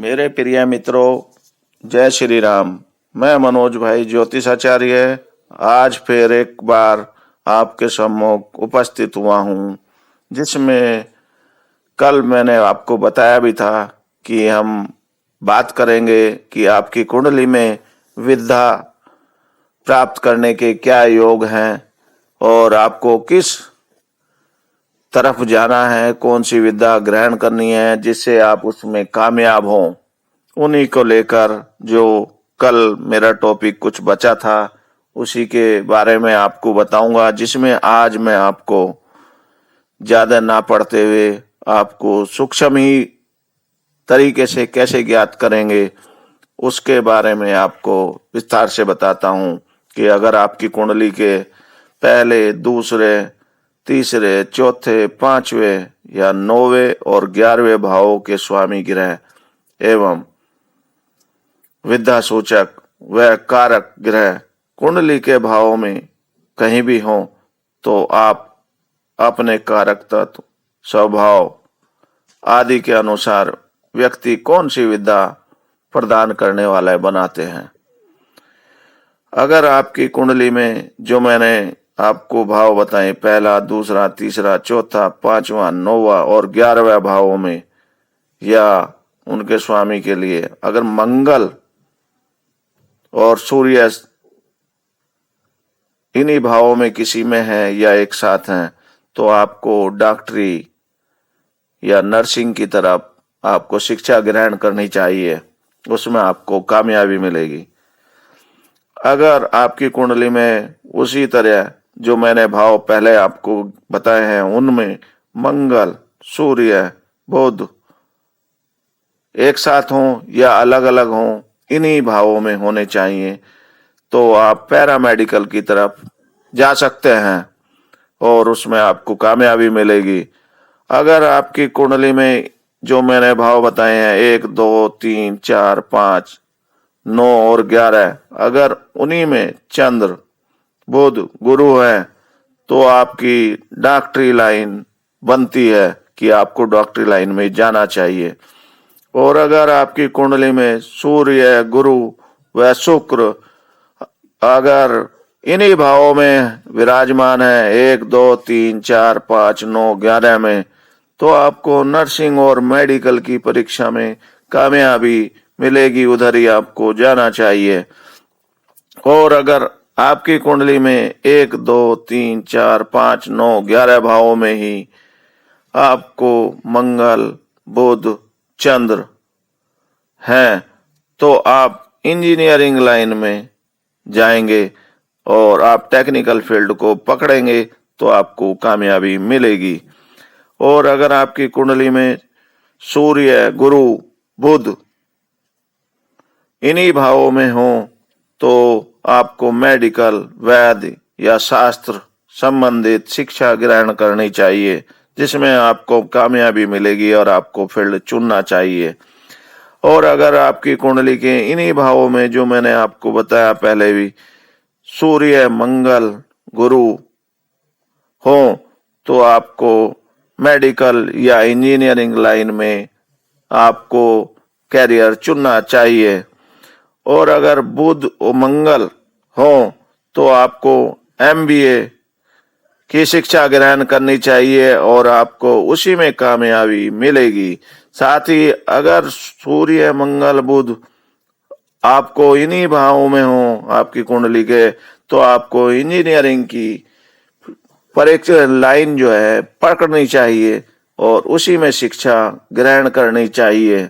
मेरे प्रिय मित्रों, जय श्री राम। मैं मनोज भाई ज्योतिषाचार्य आज फिर एक बार आपके सम्मुख उपस्थित हुआ हूँ, जिसमें कल मैंने आपको बताया भी था कि हम बात करेंगे कि आपकी कुंडली में विद्या प्राप्त करने के क्या योग हैं और आपको किस तरफ जाना है, कौन सी विद्या ग्रहण करनी है जिससे आप उसमें कामयाब हों। उन्हीं को लेकर जो कल मेरा टॉपिक कुछ बचा था उसी के बारे में आपको बताऊंगा, जिसमें आज मैं आपको ज्यादा ना पढ़ते हुए आपको सूक्ष्म ही तरीके से कैसे ज्ञात करेंगे उसके बारे में आपको विस्तार से बताता हूं कि अगर आपकी कुंडली के पहले, दूसरे, तीसरे, चौथे, पांचवें या 9वें और 11वें भावों के स्वामी ग्रह एवं विद्या सूचक व कारक ग्रह कुंडली के भावों में कहीं भी हो तो आप अपने कारक तत्व, स्वभाव आदि के अनुसार व्यक्ति कौन सी विद्या प्रदान करने वाला बनाते हैं। अगर आपकी कुंडली में जो मैंने आपको भाव बताए, पहला, दूसरा, तीसरा, चौथा, पांचवा, 9वां और 11वां भावों में या उनके स्वामी के लिए अगर मंगल और सूर्य इन्हीं भावों में किसी में है या एक साथ हैं तो आपको डॉक्टरी या नर्सिंग की तरफ आपको शिक्षा ग्रहण करनी चाहिए, उसमें आपको कामयाबी मिलेगी। अगर आपकी कुंडली में उसी तरह जो मैंने भाव पहले आपको बताए हैं उनमें मंगल, सूर्य, बुध एक साथ हों या अलग अलग हों, इन्हीं भावों में होने चाहिए तो आप पैरामेडिकल की तरफ जा सकते हैं और उसमें आपको कामयाबी मिलेगी। अगर आपकी कुंडली में जो मैंने भाव बताए हैं 1, 2, 3, 4, 5, 9 और 11, अगर उन्हीं में चंद्र, बुध, गुरु है तो आपकी डॉक्टरी लाइन बनती है कि आपको डॉक्टरी लाइन में जाना चाहिए। और अगर आपकी कुंडली में सूर्य, गुरु व शुक्र अगर इन्हीं भावों में विराजमान है 1, 2, 3, 4, 5, 9, 11 में तो आपको नर्सिंग और मेडिकल की परीक्षा में कामयाबी मिलेगी, उधर ही आपको जाना चाहिए। और अगर आपकी कुंडली में 1, 2, 3, 4, 5, 9, 11 भावों में ही आपको मंगल, बुध, चंद्र हैं तो आप इंजीनियरिंग लाइन में जाएंगे और आप टेक्निकल फील्ड को पकड़ेंगे तो आपको कामयाबी मिलेगी। और अगर आपकी कुंडली में सूर्य, गुरु, बुध इन्हीं भावों में हो तो आपको मेडिकल, वैद्य या शास्त्र संबंधित शिक्षा ग्रहण करनी चाहिए, जिसमें आपको कामयाबी मिलेगी और आपको फील्ड चुनना चाहिए। और अगर आपकी कुंडली के इन्हीं भावों में जो मैंने आपको बताया पहले भी सूर्य, मंगल, गुरु हो तो आपको मेडिकल या इंजीनियरिंग लाइन में आपको कैरियर चुनना चाहिए। और अगर बुध और मंगल हो तो आपको MBA की शिक्षा ग्रहण करनी चाहिए और आपको उसी में कामयाबी मिलेगी। साथ ही अगर सूर्य, मंगल, बुध आपको इन्हीं भावों में हो आपकी कुंडली के तो आपको इंजीनियरिंग की परीक्षा लाइन जो है पकड़नी चाहिए और उसी में शिक्षा ग्रहण करनी चाहिए।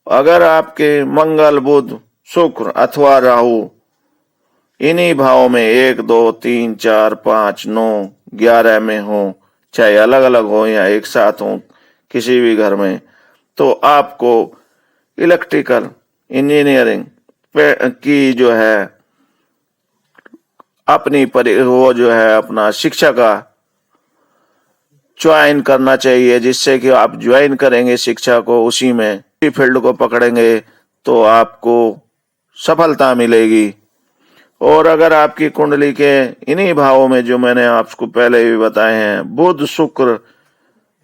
अगर आपके मंगल, बुध, शुक्र अथवा राहु इन्हीं भावों में 1, 2, 3, 4, 5, 9, 11 में हो, चाहे अलग अलग हो या एक साथ हो किसी भी घर में, तो आपको इलेक्ट्रिकल इंजीनियरिंग की जो है वो जो है अपना शिक्षा का ज्वाइन करना चाहिए, जिससे कि आप ज्वाइन करेंगे शिक्षा को, उसी में फील्ड को पकड़ेंगे तो आपको सफलता मिलेगी। और अगर आपकी कुंडली के इन्हीं भावों में जो मैंने आपको पहले भी बताए हैं बुध, शुक्र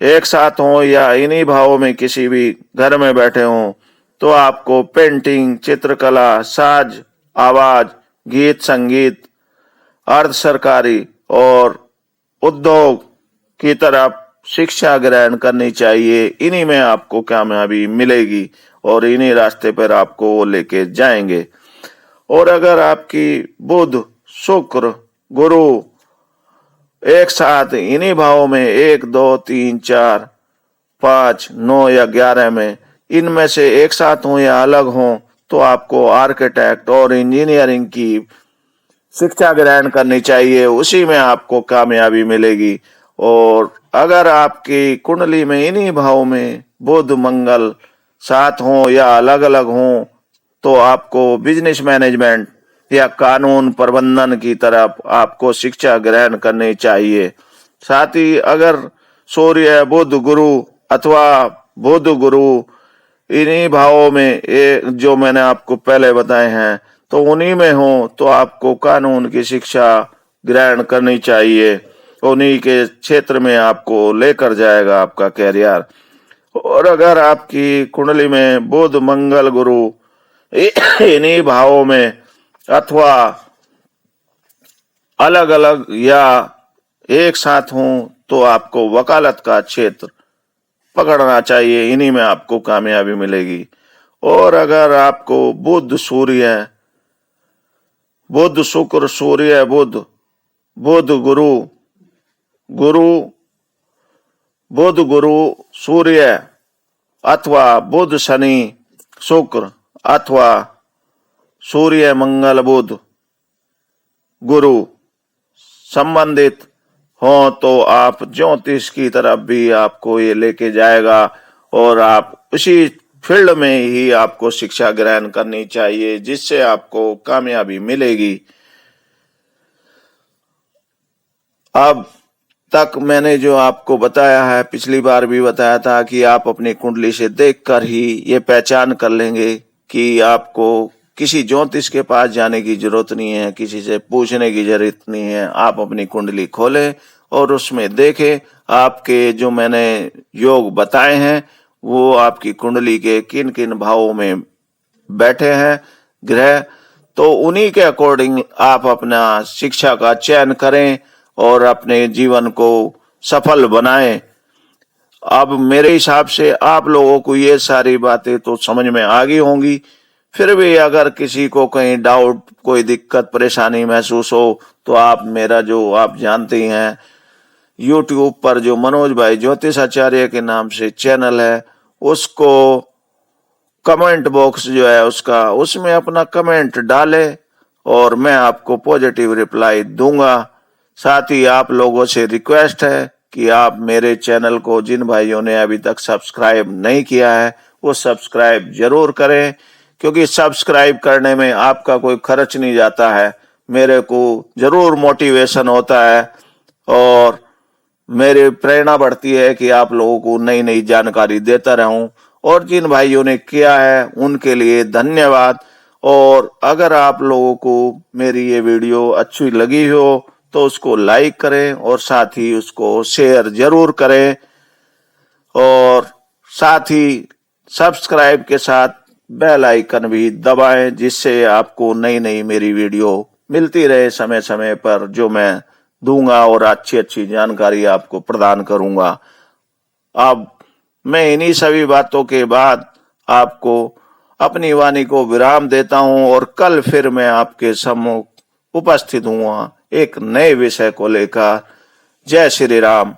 एक साथ हो या इन्हीं भावों में किसी भी घर में बैठे हों तो आपको पेंटिंग, चित्रकला, साज, आवाज, गीत संगीत, अर्ध सरकारी और उद्योग की तरफ शिक्षा ग्रहण करनी चाहिए। इन्हीं में आपको कामयाबी मिलेगी और इन्हीं रास्ते पर आपको वो लेके जाएंगे। और अगर आपकी बुध, शुक्र, गुरु एक साथ इन्हीं भावों में 1, 2, 3, 4, 5, 9 या 11 में इनमें से एक साथ हो या अलग हो, तो आपको आर्किटेक्ट और इंजीनियरिंग की शिक्षा ग्रहण करनी चाहिए। उसी में आपको कामयाबी मिलेगी। और अगर आपकी कुंडली में इन्हीं भावों में बुध, मंगल साथ हो या अलग अलग हो, तो आपको बिजनेस मैनेजमेंट या कानून प्रबंधन की तरफ आपको शिक्षा ग्रहण करनी चाहिए। साथ ही अगर सूर्य, बुध, गुरु अथवा बुध, गुरु इन्हीं भावों में जो मैंने आपको पहले बताए हैं, तो उन्हीं में हो, तो आपको कानून की शिक्षा ग्रहण करनी चाहिए। उन्हीं के क्षेत्र में आपको लेकर जाएगा आपका कैरियर। और अगर आपकी कुंडली में बुध, मंगल, गुरु इन्हीं भावों में अथवा अलग अलग या एक साथ हो, तो आपको वकालत का क्षेत्र पकड़ना चाहिए। इन्हीं में आपको कामयाबी मिलेगी। और अगर आपको बुध, सूर्य, बुध, शुक्र, सूर्य, बुध, बुध, गुरु, गुरु, बुध, गुरु, सूर्य अथवा बुध, शनि, शुक्र अथवा सूर्य, मंगल, बुध, गुरु संबंधित हो, तो आप ज्योतिष की तरफ भी आपको ये लेके जाएगा और आप उसी फील्ड में ही आपको शिक्षा ग्रहण करनी चाहिए, जिससे आपको कामयाबी मिलेगी। अब तक मैंने जो आपको बताया है, पिछली बार भी बताया था कि आप अपनी कुंडली से देखकर ही ये पहचान कर लेंगे कि आपको किसी ज्योतिष के पास जाने की जरूरत नहीं है, किसी से पूछने की जरूरत नहीं है। आप अपनी कुंडली खोलें और उसमें देखें आपके जो मैंने योग बताए हैं वो आपकी कुंडली के किन किन भावों में बैठे हैं ग्रह, तो उन्हीं के अकॉर्डिंग आप अपना शिक्षा का चयन करें और अपने जीवन को सफल बनाएं। अब मेरे हिसाब से आप लोगों को ये सारी बातें तो समझ में आ गई होंगी। फिर भी अगर किसी को कहीं डाउट, कोई दिक्कत, परेशानी महसूस हो, तो आप मेरा जो आप जानते ही हैं YouTube पर जो मनोज भाई ज्योतिष आचार्य के नाम से चैनल है, उसको कमेंट बॉक्स जो है उसका, उसमें अपना कमेंट डाले और मैं आपको पॉजिटिव रिप्लाई दूंगा। साथ ही आप लोगों से रिक्वेस्ट है कि आप मेरे चैनल को, जिन भाइयों ने अभी तक सब्सक्राइब नहीं किया है, वो सब्सक्राइब जरूर करें, क्योंकि सब्सक्राइब करने में आपका कोई खर्च नहीं जाता है। मेरे को जरूर मोटिवेशन होता है और मेरी प्रेरणा बढ़ती है कि आप लोगों को नई नई जानकारी देता रहूं। और जिन भाइयों ने किया है उनके लिए धन्यवाद। और अगर आप लोगों को मेरी ये वीडियो अच्छी लगी हो तो उसको लाइक करें और साथ ही उसको शेयर जरूर करें और साथ ही सब्सक्राइब के साथ बेल आइकन भी दबाएं, जिससे आपको नई नई मेरी वीडियो मिलती रहे समय समय पर, जो मैं दूंगा और अच्छी अच्छी जानकारी आपको प्रदान करूंगा। अब मैं इन्हीं सभी बातों के बाद आपको अपनी वाणी को विराम देता हूं और कल फिर मैं आपके सम्मुख उपस्थित हुआ एक नए विषय को लेकर। जय श्री राम।